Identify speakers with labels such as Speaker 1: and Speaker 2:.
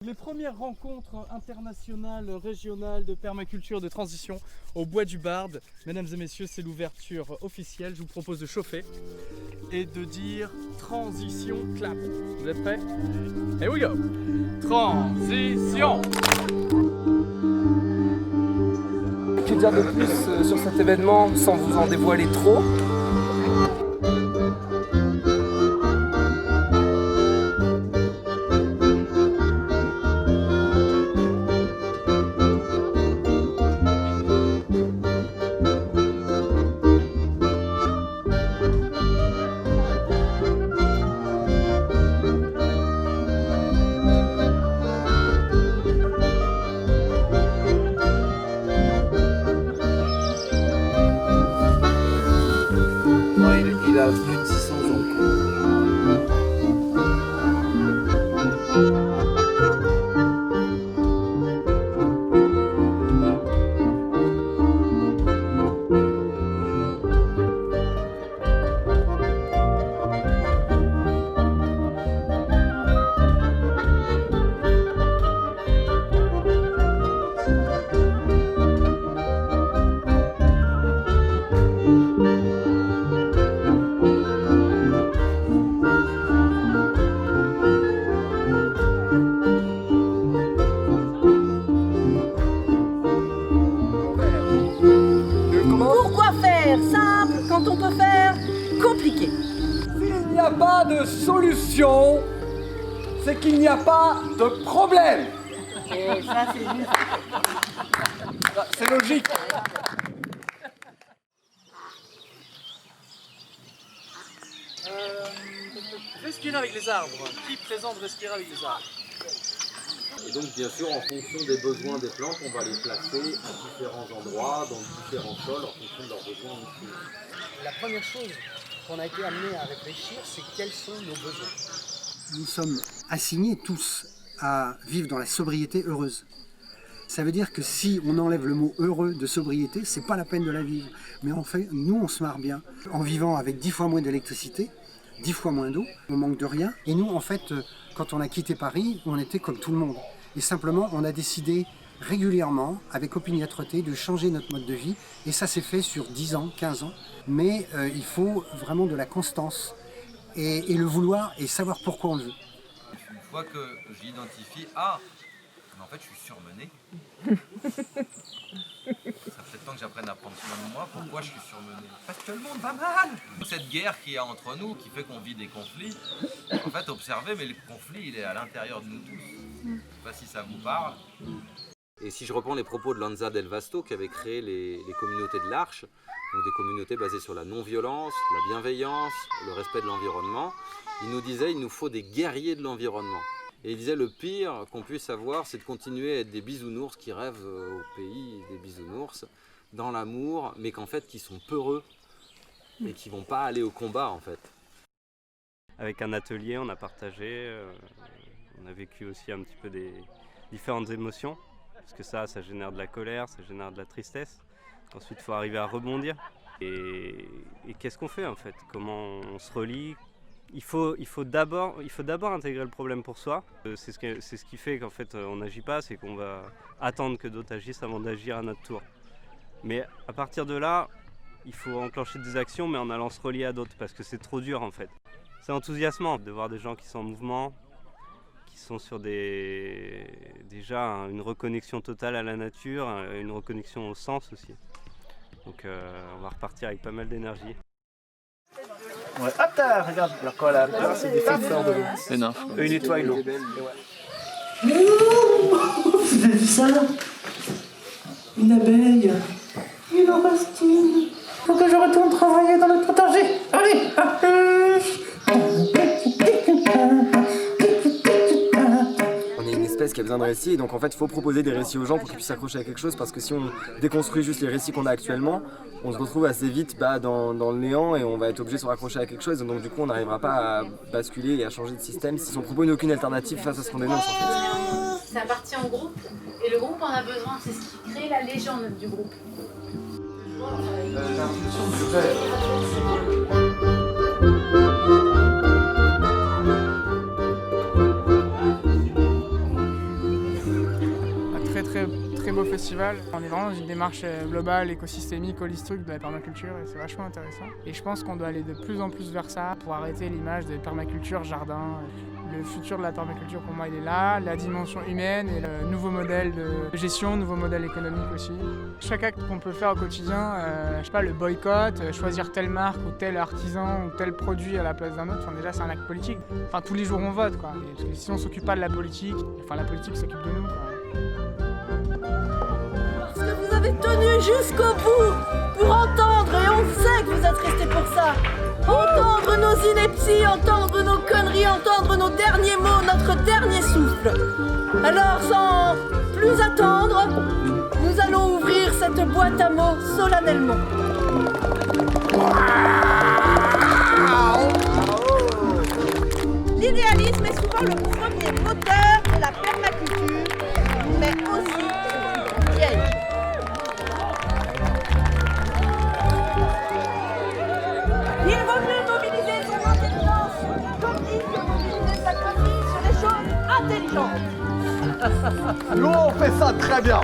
Speaker 1: Les premières rencontres internationales, régionales de permaculture de transition au Bois du Barde. Mesdames et messieurs, c'est l'ouverture officielle. Je vous propose de chauffer et de dire transition clap. Vous êtes prêts? Here we go! Transition!
Speaker 2: Que dire de plus sur cet événement sans vous en dévoiler trop? Il a plus de 600 ans.
Speaker 3: Pourquoi faire simple quand on peut faire compliqué?
Speaker 2: S'il n'y a pas de solution, c'est qu'il n'y a pas de problème.
Speaker 3: Et ça, c'est juste.
Speaker 2: C'est logique.
Speaker 1: Respirer avec les arbres. Qui présente respirer avec les arbres?
Speaker 4: Et donc bien sûr en fonction des besoins des plantes, on va les placer à différents endroits, dans différents sols, en fonction de leurs besoins.
Speaker 5: La première chose qu'on a été amené à réfléchir, c'est quels sont nos besoins.
Speaker 6: Nous sommes assignés tous à vivre dans la sobriété heureuse. Ça veut dire que si on enlève le mot heureux de sobriété, c'est pas la peine de la vivre. Mais en fait, nous, on se marre bien en vivant avec 10 fois moins d'électricité, 10 fois moins d'eau, on manque de rien. Et nous, en fait, quand on a quitté Paris, on était comme tout le monde. Et simplement, on a décidé régulièrement, avec opiniâtreté, de changer notre mode de vie. Et ça s'est fait sur 10 ans, 15 ans. Mais il faut vraiment de la constance et le vouloir et savoir pourquoi on le veut.
Speaker 7: Une fois que j'identifie, mais en fait je suis surmené. Ça fait temps que j'apprenne à prendre soin de moi. Pourquoi je suis surmené? Parce que le monde va mal. Cette guerre qu'il y a entre nous, qui fait qu'on vit des conflits, en fait observez, mais le conflit il est à l'intérieur de nous tous. Je ne sais pas si ça vous parle.
Speaker 4: Et si je reprends les propos de Lanza Del Vasto qui avait créé les communautés de l'Arche, donc des communautés basées sur la non-violence, la bienveillance, le respect de l'environnement, il nous disait qu'il nous faut des guerriers de l'environnement. Et il disait le pire qu'on puisse avoir, c'est de continuer à être des bisounours qui rêvent au pays des bisounours, dans l'amour, mais qu'en fait qui sont peureux et qui ne vont pas aller au combat en fait.
Speaker 8: Avec un atelier, on a partagé, on a vécu aussi un petit peu des différentes émotions, parce que ça génère de la colère, ça génère de la tristesse. Ensuite, il faut arriver à rebondir. Et qu'est-ce qu'on fait en fait? Comment on se relie? Il faut d'abord intégrer le problème pour soi. C'est ce qui fait qu'en fait on n'agit pas, c'est qu'on va attendre que d'autres agissent avant d'agir à notre tour. Mais à partir de là, il faut enclencher des actions, mais en allant se relier à d'autres, parce que c'est trop dur en fait. C'est enthousiasmant de voir des gens qui sont en mouvement, qui sont sur déjà une reconnexion totale à la nature, une reconnexion au sens aussi. Donc on va repartir avec pas mal d'énergie.
Speaker 5: Ouais. Hop là, regarde, alors quoi là, c'est des feuilles fleurs de l'eau.
Speaker 7: C'est nymphes.
Speaker 5: Ils nettoient l'eau.
Speaker 3: Vous avez vu ça? Une abeille. Il en reste une. Faut que je retourne travailler dans le potager. Allez!
Speaker 2: On est une espèce qui a besoin de récits, donc en fait il faut proposer des récits aux gens pour qu'ils puissent s'accrocher à quelque chose, parce que si on déconstruit juste les récits qu'on a actuellement, on se retrouve assez vite dans le néant et on va être obligé de se raccrocher à quelque chose, donc du coup on n'arrivera pas à basculer et à changer de système si on propose aucune alternative face à ce qu'on dénonce en fait.
Speaker 9: Ça appartient au groupe et le groupe en a besoin, c'est ce qui crée la légende du groupe.
Speaker 10: très beau festival. On est vraiment dans une démarche globale, écosystémique, holistique de la permaculture et c'est vachement intéressant. Et je pense qu'on doit aller de plus en plus vers ça pour arrêter l'image de permaculture jardin. Le futur de la permaculture pour moi il est là, la dimension humaine et le nouveau modèle de gestion, nouveau modèle économique aussi. Chaque acte qu'on peut faire au quotidien, je sais pas, le boycott, choisir telle marque ou tel artisan ou tel produit à la place d'un autre, enfin, déjà c'est un acte politique. Enfin tous les jours on vote quoi. Parce que si on s'occupe pas de la politique, enfin la politique s'occupe de nous quoi.
Speaker 11: Parce que vous avez tenu jusqu'au bout pour entendre et on sait que vous êtes restés pour ça. Entendre nos inepties, entendre nos conneries, entendre nos derniers mots, notre dernier souffle. Alors sans plus attendre, nous allons ouvrir cette boîte à mots solennellement. L'idéalisme est souvent le premier moteur de la permaculture, mais aussi son piège. Il vaut mieux mobiliser son intelligence sur la coquille que mobiliser sa coquille sur les choses intelligentes.
Speaker 12: Nous, on fait ça très bien.